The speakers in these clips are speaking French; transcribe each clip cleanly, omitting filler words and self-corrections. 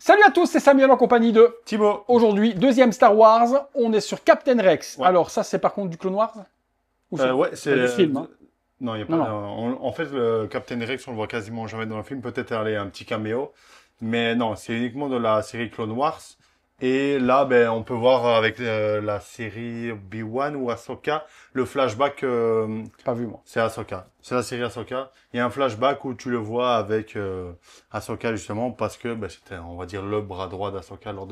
Salut à tous, c'est Samuel en compagnie de Thibaut. Aujourd'hui, deuxième Star Wars, on est sur Captain Rex. Ouais. Alors ça c'est par contre du Clone Wars Ou Ouais, c'est le film hein. Non, il y a pas. Non. En fait, le Captain Rex, on le voit quasiment jamais dans le film. Peut-être aller un petit caméo, mais non, c'est uniquement de la série Clone Wars. Et là, ben, on peut voir avec la série Obi-Wan ou Ahsoka le flashback. Pas vu moi. C'est Ahsoka. C'est la série Ahsoka. Il y a un flashback où tu le vois avec Ahsoka justement parce que ben, c'était, on va dire, le bras droit d'Ahsoka lors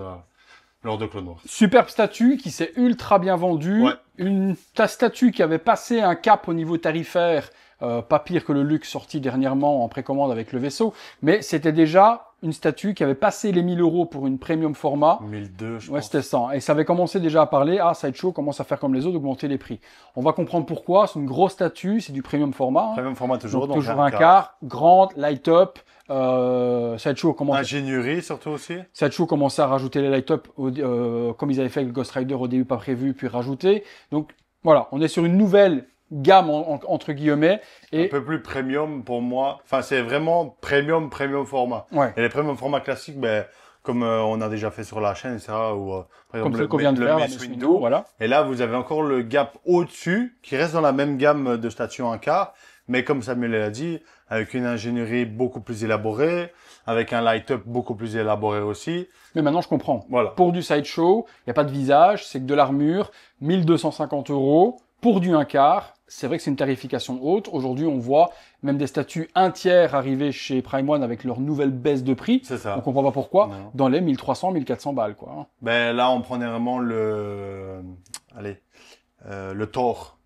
de Clone Wars. Superbe statue qui s'est ultra bien vendue. Ouais. Une statue qui avait passé un cap au niveau tarifaire, pas pire que le Luke sorti dernièrement en précommande avec le vaisseau, mais c'était déjà une statue qui avait passé les 1000 € pour une premium format. 1002, je Ouais, pense. c'était ça. Et ça avait commencé déjà à parler, Sideshow commence à faire comme les autres, augmenter les prix. On va comprendre pourquoi. C'est une grosse statue, c'est du premium format. Hein. Premium format toujours, Donc, donc toujours un quart, grande, light up. Sideshow commence. Ingénierie surtout aussi. Sideshow commençait à rajouter les light up comme ils avaient fait avec le Ghost Rider au début pas prévu, puis rajouter. Donc voilà, on est sur une nouvelle gamme entre guillemets. Et Un peu plus premium pour moi. Enfin, c'est vraiment premium format. ouais, Et les premium formats classiques, ben, comme on a déjà fait sur la chaîne, etc. Ou par comme exemple ce qu'on vient de le faire, la Mace Mace Windu. Windu, voilà. Et là, vous avez encore le gap au-dessus, qui reste dans la même gamme de statues en quart, mais comme Samuel l'a dit, avec une ingénierie beaucoup plus élaborée, avec un light-up beaucoup plus élaboré aussi. Mais maintenant je comprends. Voilà. Pour du Sideshow, il n'y a pas de visage, c'est que de l'armure, 1250 €. Pour du 1 quart, c'est vrai que c'est une tarification haute. Aujourd'hui, on voit même des statues 1 tiers arriver chez Prime One avec leur nouvelle baisse de prix. C'est ça. On comprend pas pourquoi. Non. Dans les 1300, 1400 balles, quoi. Hein. Ben là, on prenait vraiment le Thor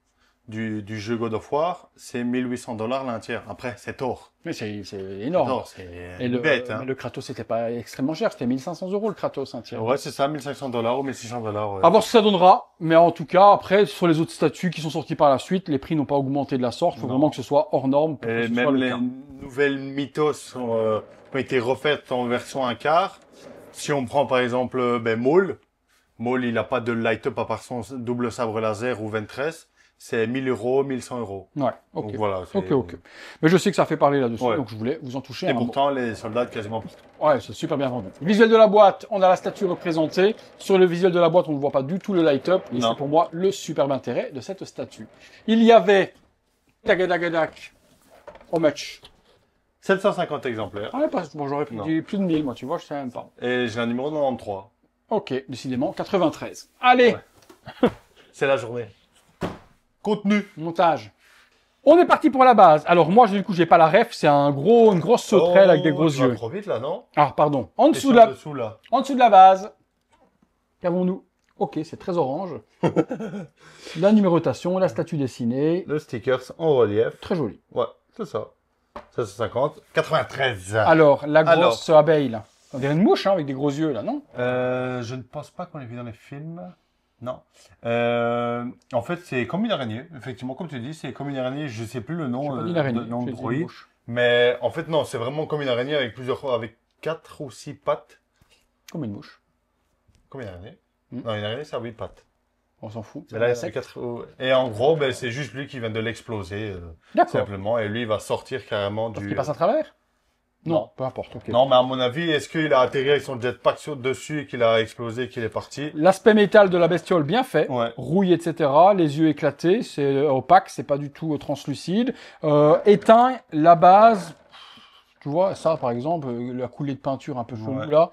du jeu God of War, c'est 1800 $ l'un tiers. Après, c'est Thor. Mais c'est énorme. Thor, c'est Et bête, hein. mais le Kratos, c'était pas extrêmement cher. C'était 1500 € le Kratos, un tiers. Ouais, c'est ça, 1500 $ ou 1600 $. Ouais. À voir ce que ça donnera. Mais en tout cas, après, sur les autres statues qui sont sorties par la suite, les prix n'ont pas augmenté de la sorte. Il faut Non. vraiment que ce soit hors norme pour que Et ce soit même le les cas. nouvelles mythos ont été refaites en version 1 quart. Si on prend par exemple Maul, il n'a pas de light-up à part son double sabre laser ou Ventress. C'est 1000 €, 1100 €. Ouais, ok. Donc voilà. Ok. Mais je sais que ça fait parler là-dessus, Ouais. donc je voulais vous en toucher Et un mot. pourtant, les soldats quasiment partout. Ouais, c'est super bien vendu. Visuel de la boîte, on a la statue représentée. Sur le visuel de la boîte, on ne voit pas du tout le light-up. Et Non. c'est pour moi le superbe intérêt de cette statue. Il y avait... Tagadagadak. Au match. 750 exemplaires. Ah ouais, bon, j'aurais Non. dit plus de 1000, moi, tu vois, je sais même pas. Et j'ai un numéro 93. Ok, décidément, 93. Allez, Ouais. C'est la journée. Contenu. montage. On est parti pour la base. Alors moi, du coup, j'ai pas la ref, c'est une grosse sauterelle avec des gros tu vas yeux. trop vite là, non? Ah, pardon. En T'es dessous sur de le dessous là. En dessous de la base, qu'avons-nous? Ok, c'est très orange. La numérotation, la statue dessinée. Le stickers en relief. Très joli. Ouais, c'est ça. 750. 93. Alors, la Alors. grosse abeille, là. On dirait une mouche, hein, avec des gros yeux, là, non? Je ne pense pas qu'on l'ait vu dans les films. Non. En fait, c'est comme une araignée. Effectivement, comme tu dis, c'est comme une araignée. Je sais plus le nom, C'est pas une araignée, le nom c'est de une droïde. mouche. Mais en fait, non, c'est vraiment comme une araignée avec 4 ou 6 pattes. Comme une mouche. Comme une araignée. Hmm. Non, une araignée, ça a 8 pattes. On s'en fout. Mais là, c'est 4. Et en gros, ben, c'est juste lui qui vient de l'exploser. D'accord. Simplement. Et lui, il va sortir carrément Parce du. qu'il passe à travers? Non, Non. peu importe, ok. Non, mais à mon avis, est-ce qu'il a atterri avec son jetpack dessus et qu'il a explosé et qu'il est parti? L'aspect métal de la bestiole, bien fait. Ouais. Rouille, etc. Les yeux éclatés, c'est opaque, c'est pas du tout translucide. Éteint, la base, tu vois, ça par exemple, la coulée de peinture un peu chelou Ouais. là.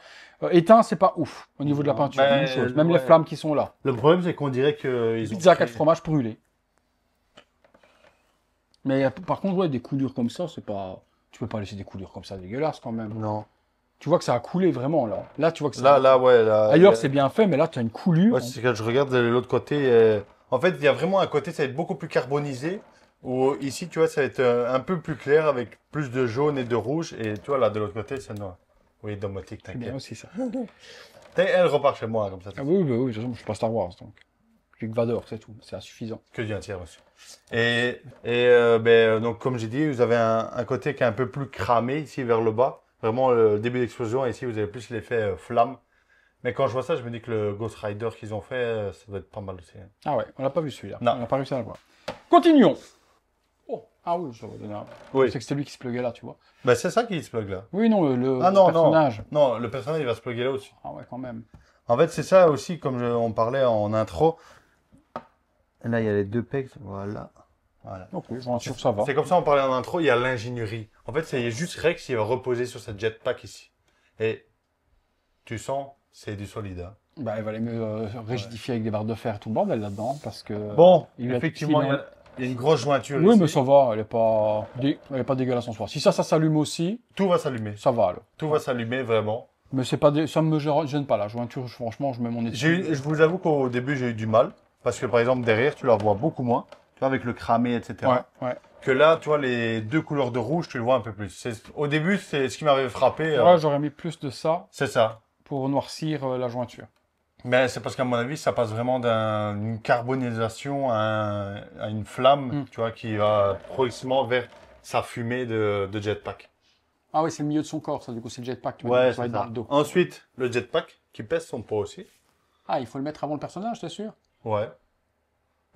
Éteint, c'est pas ouf au niveau de la Non, peinture, mais, même chose. Même ouais. les flammes qui sont là. Le problème, c'est qu'on dirait qu'ils ont. Pizza 4 fromages brûlés. Mais par contre, ouais, des coulures comme ça, c'est pas. Tu peux pas laisser des coulures comme ça dégueulasses quand même. Non. Tu vois que ça a coulé vraiment là. Là, tu vois que ça. Ouais. Là, Ailleurs, c'est bien fait, mais là, tu as une coulure. Ouais, c'est quand je regarde de l'autre côté. En fait, il y a vraiment un côté, ça va être beaucoup plus carbonisé. Ou ici, tu vois, ça va être un peu plus clair avec plus de jaune et de rouge. Et tu vois, là, de l'autre côté, c'est noir. Oui, domotique, C'est bien t'inquiète. aussi ça. Elle repart chez moi, comme ça. Ah oui, bah oui, de toute façon, je suis pas Star Wars, donc. J'ai que Vador, c'est tout. C'est insuffisant. Que du un tiers aussi. Donc, comme j'ai dit, vous avez un côté qui est un peu plus cramé ici vers le bas. Vraiment, le début d'explosion. Et ici, vous avez plus l'effet flamme. Mais quand je vois ça, je me dis que le Ghost Rider qu'ils ont fait, ça doit être pas mal aussi. Hein. Ah ouais, on l'a pas vu celui-là. Non. On n'a pas réussi à le voir. Continuons. Oh, ah oui, ça va donner un... Oui. C'est que c'était lui qui se pluguait là, tu vois. Bah, c'est ça qui se plug là. Oui, non, le Ah non, personnage. non. Non, le personnage, il va se plugger là aussi. Ah ouais, quand même. En fait, c'est ça aussi, comme on parlait en intro. Là, il y a les deux pegs. Voilà. Voilà. Ok, j'en suis sûr que ça va. C'est comme ça, on parlait en intro, il y a l'ingénierie. En fait, c'est juste Rex qui va reposer sur cette jetpack ici. Et tu sens, c'est du solide. Hein. Bah, il valait mieux rigidifier avec des barres de fer tout le bordel là-dedans, parce que... Bon, il va être effectivement, utile, il y a une grosse jointure Oui, ici. mais ça va, elle est pas dégueulasse en soi. Si ça s'allume aussi, Tout va s'allumer. ça va, alors. Tout va s'allumer, vraiment. Mais c'est pas ça me gêne pas, la jointure, franchement, je mets mon nez dessus. Je vous avoue qu'au début, j'ai eu du mal. Parce que, par exemple, derrière, tu la vois beaucoup moins. Tu vois, avec le cramé, etc. Ouais. Que là, tu vois, les deux couleurs de rouge, tu le vois un peu plus. Au début, c'est ce qui m'avait frappé. Ouais, j'aurais mis plus de ça C'est ça. pour noircir la jointure. Mais c'est parce qu'à mon avis, ça passe vraiment d'une carbonisation à une flamme, tu vois, qui va progressivement vers sa fumée de jetpack. Ah oui, c'est le milieu de son corps, ça, du coup, c'est le jetpack, tu vois, Ouais, qui va c'est être dans ça. le dos. Ensuite, le jetpack, qui pèse son poids aussi. Ah, il faut le mettre avant le personnage, t'es sûr? Ouais.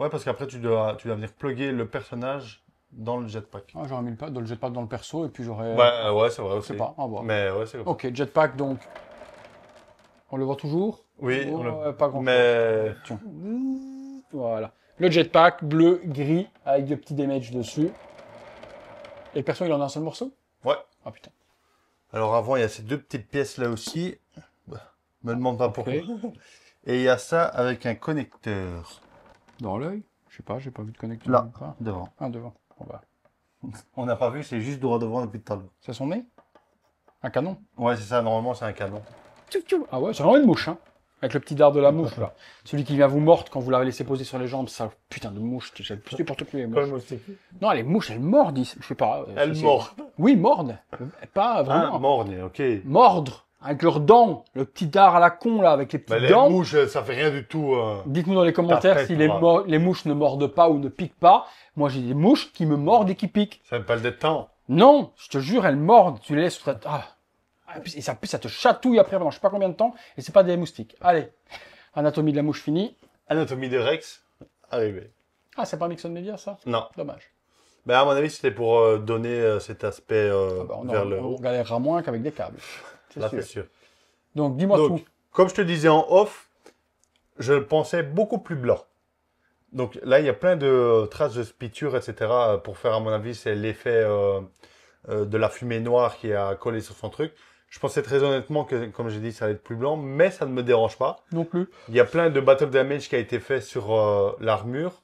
Ouais, parce qu'après, tu dois venir plugger le personnage dans le jetpack. Ah, j'aurais mis le jetpack dans le perso, et puis j'aurais... Ouais, c'est vrai Je aussi. sais pas, on va voir. Mais ouais, c'est comme ça. Ok, jetpack, donc... On le voit toujours? Oui, Ouais, pas grand-chose. mais Tiens. Voilà. Le jetpack bleu, gris, avec de petits damage dessus. Et le perso, il en a un seul morceau? ouais. Ah putain. Alors avant, il y a ces deux petites pièces là aussi. Me demande pas pourquoi. Ok. Et il y a ça avec un connecteur. Dans l'œil? Je sais pas, j'ai pas vu de connecteur. Là, nulle part. devant. Ah, devant. Bon, bah. On n'a pas vu, c'est juste droit devant depuis tout à l'heure. C'est son nez? Un canon? Ouais, c'est ça, normalement c'est un canon. Ah ouais, c'est vraiment une mouche, hein. Avec le petit dard de la mouche, là. Celui qui vient vous mordre quand vous l'avez laissé poser sur les jambes, ça, putain de mouche, j'ai plus n'importe qui les mouches. Non, les mouches, elles mordent, je sais pas. Elles c'est- mordent. Oui, mordent. Pas vraiment. Ah, morgne, ok. Mordre, avec leurs dents. Le petit dard à la con, là, avec les petites Bah, les dents. mouches, ça fait rien du tout. Dites-nous dans les commentaires Tapette, si quoi. les mouches ne mordent pas ou ne piquent pas. Moi, j'ai des mouches qui me mordent et qui piquent. Ça s'appelle des temps. Non, je te jure, elles mordent. Tu les laisses sur ta... Et ça te chatouille après pendant je sais pas combien de temps. Et c'est pas des moustiques. Allez, anatomie de la mouche finie. Anatomie de Rex, arrivé. Ah, c'est pas Mixon Media, ça? Non. Dommage. Mais à mon avis, c'était pour donner cet aspect vers le On haut. galérera moins qu'avec des câbles. C'est Là, sûr. c'est sûr. Donc, dis-moi Donc, tout. comme je te disais en off, je le pensais beaucoup plus blanc. Donc là, il y a plein de traces de spiture, etc. Pour faire, à mon avis, c'est l'effet de la fumée noire qui a collé sur son truc. Je pensais très honnêtement que, comme j'ai dit, ça allait être plus blanc, mais ça ne me dérange pas. Non plus. Il y a plein de battle damage qui a été fait sur l'armure.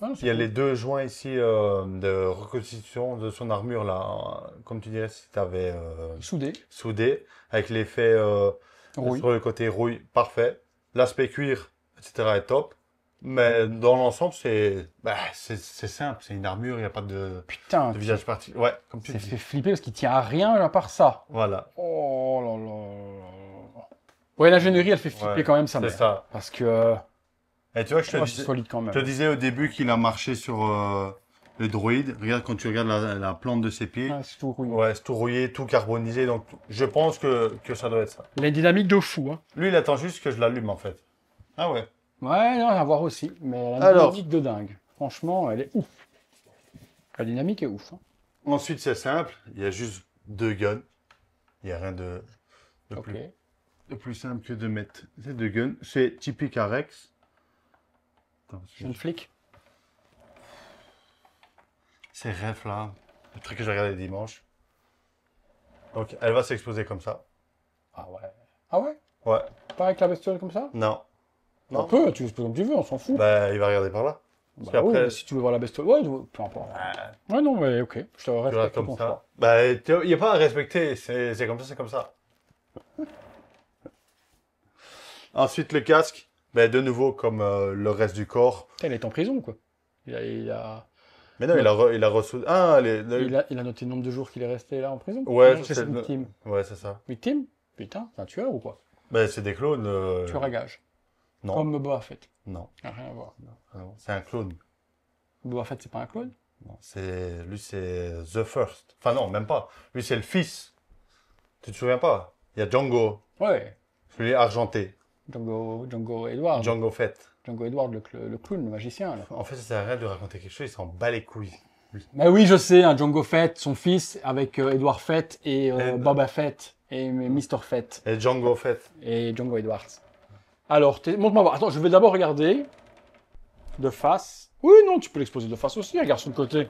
Ah, Il y a les deux joints ici de reconstitution de son armure, là. Comme tu dirais, si tu avais Soudé. soudé, avec l'effet Rouille. sur le côté rouille, parfait. L'aspect cuir, etc. est top. Mais dans l'ensemble, c'est simple. C'est une armure, il n'y a pas de Putain, visage particulier. Ouais, comme tu c'est dis. fait flipper parce qu'il tient à rien à part ça. Voilà. Oh là là. Ouais, l'ingénierie, elle fait flipper Ouais, quand même ça. c'est ça. Parce que Et tu vois, je c'est solide quand même. te disais au début qu'il a marché sur le droïde. Regarde, quand tu regardes la plante de ses pieds. Ah, c'est tout rouillé. Ouais, c'est tout rouillé, tout carbonisé. Donc, je pense que ça doit être ça. Les dynamiques de fou, hein. Lui, il attend juste que je l'allume, en fait. Ah ouais. Ouais, non, à voir aussi. Mais elle a une Alors. dynamique de dingue. Franchement, elle est ouf. La dynamique est ouf. Hein. Ensuite, c'est simple. Il y a juste deux guns. Il n'y a rien de Ok. plus simple que de mettre ces deux guns. C'est typique à Rex. Attends, Jeune flic. c'est ref là. Le truc que j'ai regardé dimanche. Donc, elle va s'exposer comme ça. Ah ouais. Ah ouais? Ouais. Pas avec la bestiole comme ça? Non. Non. On peut, tu l'exposes comme tu veux, on s'en fout. Bah, il va regarder par là. Bah qu'après- oui, mais si tu veux voir la bestiole, ouais, peu importe. Ouais, non, mais ok, je te Tu respecte regardes ton comme choix. ça. Bah, il n'y a pas à respecter. C'est comme ça, c'est comme ça. Ensuite, le casque. Ben, de nouveau, comme le reste du corps. Putain, il est en prison, quoi. Il a Mais non, il a reçu. Ah, il a noté le nombre de jours qu'il est resté là en prison. Ouais, Non, c'est c'est le- victime. Ouais, c'est ça. Victime? Putain, c'est un tueur ou quoi? Ben, c'est des clones. Tueur à gage. Non. Comme Boba Fett. Non. Ah, rien à voir. Non, c'est un clone. Boba Fett, c'est pas un clone? Non, lui, c'est The First. Enfin, non, même pas. Lui, c'est le fils. Tu te souviens pas? Il y a Django, Ouais. celui argenté. Django Edward. Django Fett. Django Edward, le clown, le magicien, là. En fait, ça sert à rien de raconter quelque chose, il s'en bat les couilles. Mais oui, je sais, un Django Fett, son fils, avec Edward Fett et Boba Fett et Mr. Fett. Et Django Fett. Et Django Edwards. Alors, montre-moi voir. Attends, je vais d'abord regarder de face. Oui, non, tu peux l'exposer de face aussi, regarde sur le côté.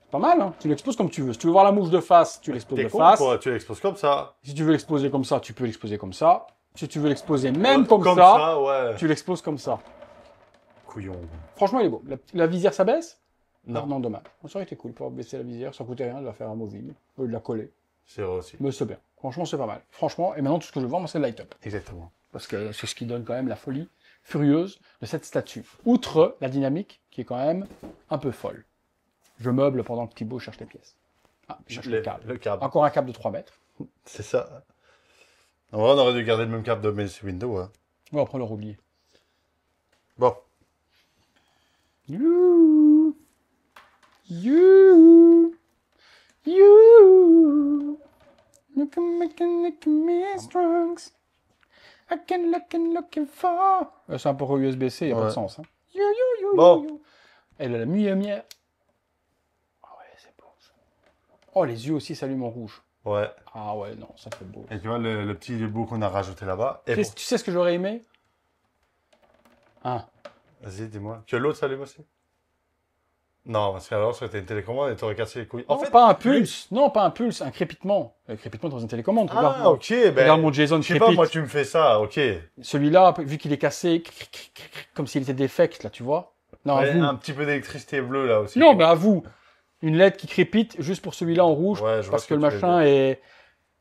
Pas mal, hein. Tu l'exposes comme tu veux. Si tu veux voir la mouche de face, tu l'exposes de face. Quoi, tu l'exposes comme ça. Si tu veux l'exposer comme ça, tu peux l'exposer comme ça. Si tu veux l'exposer même comme ça, ça, ouais. tu l'exposes comme ça. Couillon. Franchement, il est beau. La visière, ça baisse? Non. Ah, non, dommage. Ça aurait été cool pour baisser la visière. Ça coûtait rien de la faire amovible. De la coller. C'est vrai aussi. Mais c'est bien. Franchement, c'est pas mal. Franchement, et maintenant, tout ce que je veux voir, moi, c'est le light-up. Exactement. Parce que c'est ce qui donne quand même la folie furieuse de cette statue. Outre la dynamique, qui est quand même un peu folle. Je meuble pendant que Thibaut cherche les pièces. Ah, il cherche le câble. Le câble. Encore un câble de 3 mètres. C'est ça. En vrai, on aurait dû garder le même câble de Mace Window. Hein. Bon, après, on l'aura oublié. Bon. You. You. You. You can make me strong. I can looking for. C'est un port USB-C, il n'y a pas de sens. Hein. You. Bon. Elle a la lumière. Ah ouais, c'est beau ça. Oh, les yeux aussi s'allument en rouge. Ouais. Ah ouais, non, ça fait beau. Et tu vois le petit bout qu'on a rajouté là-bas. Tu sais ce que j'aurais aimé? Hein? Vas-y, dis-moi. Que l'autre s'allume aussi? Non, parce qu'alors, ça aurait été une télécommande et t'aurais cassé les couilles. En fait, pas un pulse. Non, pas un pulse, un crépitement. Le crépitement dans une télécommande. Regarde, Ah, ok. Ben, regarde mon Jason je sais crépite. pas, moi, tu me fais ça, ok. Celui-là, vu qu'il est cassé, comme s'il était défect, là, tu vois? Non, à Ouais, vous. un petit peu d'électricité bleue, là aussi. Non, mais à vous. Une LED qui crépite juste pour celui-là en rouge. Ouais, je vois parce ce que le que tu veux machin est,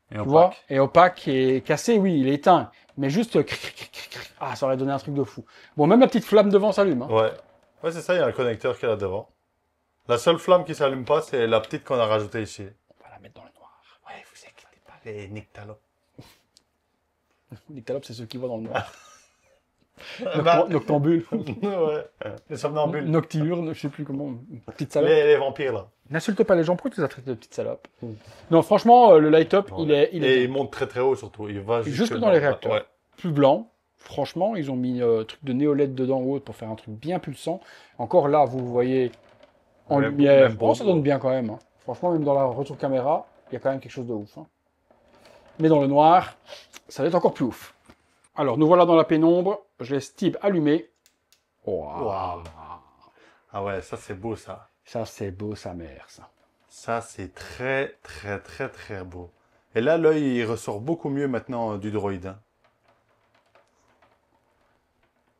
Et tu opaque. vois, est opaque et cassé, oui, il est éteint. Mais juste, ah, ça aurait donné un truc de fou. Bon, même la petite flamme devant s'allume. Hein. Ouais. Ouais, c'est ça, il y a un connecteur qui est là devant. La seule flamme qui s'allume pas, c'est la petite qu'on a rajoutée ici. On va la mettre dans le noir. Ouais, vous inquiétez pas, les nyctalopes. Les calopes, c'est ceux qui voient dans le noir. Bah, Noctambule. ouais. Les somnambules. Nocturne, je sais plus comment. Petite salope. Les vampires, là. N'insulte pas les gens, pourquoi tu les as traités de petites salopes? Non, franchement, le light-up, Ouais. il est Et il monte très très haut, surtout. Il va jusque dans les réacteurs. Ouais. Plus blanc. Franchement, ils ont mis un truc de néo-LED dedans ou autre pour faire un truc bien pulsant. Encore là, vous voyez en Ouais, lumière. même Bon, ça beau. donne bien quand même. Hein. Franchement, même dans la retour caméra, il y a quand même quelque chose de ouf. Hein. Mais dans le noir, ça va être encore plus ouf. Alors, nous voilà dans la pénombre. Je laisse Tib allumer. Waouh. Waouh. Ah ouais, ça c'est beau, ça. Ça, c'est beau, sa mère, ça. Ça, c'est très très très très beau. Et là, l'œil, il ressort beaucoup mieux maintenant du droïde. Hein.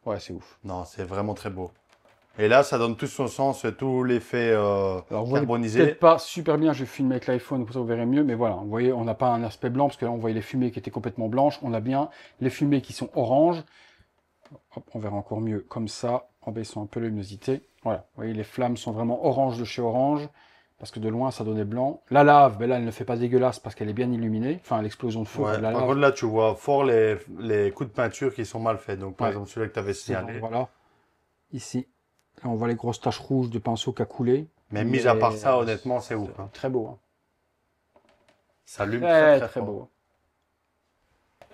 Ouais, c'est ouf. Non, c'est vraiment très beau. Et là, ça donne tout son sens, tout l'effet Alors, vous voyez carbonisé. peut-être pas super bien, j'ai filmé avec l'iPhone, pour ça vous verrez mieux, mais voilà, vous voyez, on n'a pas un aspect blanc, parce que là, on voyait les fumées qui étaient complètement blanches, on a bien les fumées qui sont oranges. Hop, on verra encore mieux comme ça, en baissant un peu la luminosité. Voilà, vous voyez, les flammes sont vraiment orange de chez Orange, parce que de loin, ça donnait blanc. La lave, ben là, elle ne fait pas dégueulasse, parce qu'elle est bien illuminée, enfin, l'explosion de feu, Ouais. de la Par lave. contre, là, tu vois fort les coups de peinture qui sont mal faits. Donc, par Ouais. exemple, celui-là que tu avais signalé. Voilà, ici. Là, on voit les grosses taches rouges de pinceau qui a coulé. Mais mis à part ça, honnêtement, c'est ouf. Hein. Très beau, hein. Ça allume Très, très très fort. beau.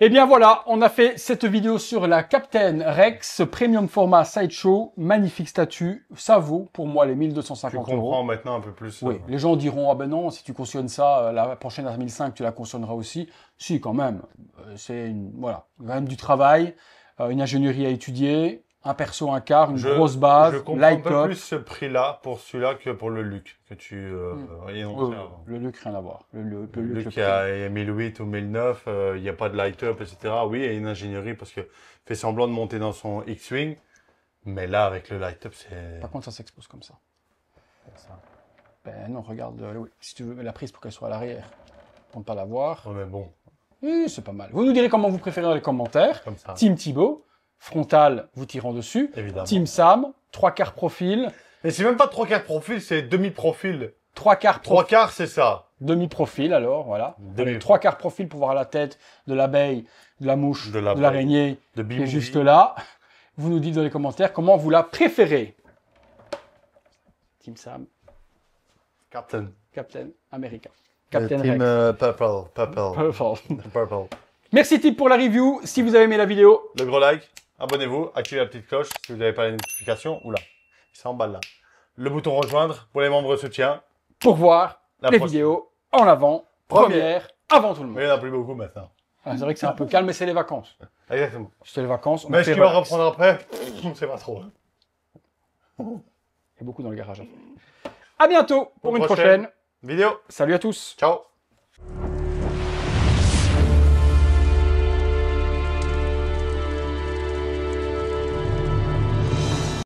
Et bien voilà, on a fait cette vidéo sur la Captain Rex Premium Format Sideshow. Magnifique statue. Ça vaut pour moi les Tu 1250 comprends €. maintenant un peu plus. Oui, les gens diront, ah ben non, si tu cautionnes ça, la prochaine à 1005, tu la cautionneras aussi. Si, quand même. Voilà, il y a quand même du travail, une ingénierie à étudier, un perso, un quart, une grosse base, Je comprends light un peu up. plus ce prix-là pour celui-là que pour le Luc que tu énonçais avant. Le look, rien à voir. Le Le look, Luc, le il y a 1008 ou 1009, il n'y a pas de light-up, etc. Oui, il y a une ingénierie parce que fait semblant de monter dans son X-Wing. Mais là, avec le light-up, c'est... Par contre, ça s'expose comme ça. Ben non, regarde, oui. Si tu veux la prise pour qu'elle soit à l'arrière, pour ne pas la voir. Ouais, mais bon, Oui, c'est pas mal. Vous nous direz comment vous préférez dans les commentaires. comme ça, Team Thibaut, frontal, vous tirant dessus. évidemment. Team Sam, 3/4 profil. Mais c'est même pas 3/4 profil, c'est demi-profil. 3/4 3/4, c'est ça. demi-profil, alors, voilà. Demi- 3/4 profil pour voir la tête de l'abeille, de la mouche, De de l'abeille, l'araignée, de qui est Bimbi. juste là. Vous nous dites dans les commentaires comment vous la préférez. Team Sam, Captain. Captain America. Captain Team Rex. Purple. Purple. Purple. Merci Tip pour la review. Si vous avez aimé la vidéo, Le gros like, abonnez-vous, activez la petite cloche si vous n'avez pas les notifications. Oula, il s'emballe là. Le bouton rejoindre pour les membres soutien. pour voir La les prochaine. vidéos en avant, première, avant tout le monde. Mais il n'y en a plus beaucoup maintenant. Ah, c'est vrai que c'est un peu calme, mais c'est les vacances. Exactement. C'est les vacances. On Mais a est-ce fait qu'il va relax. reprendre après? On ne sait pas trop. Il y a beaucoup dans le garage. À bientôt pour une Prochaine prochaine. vidéo. Salut à tous. Ciao.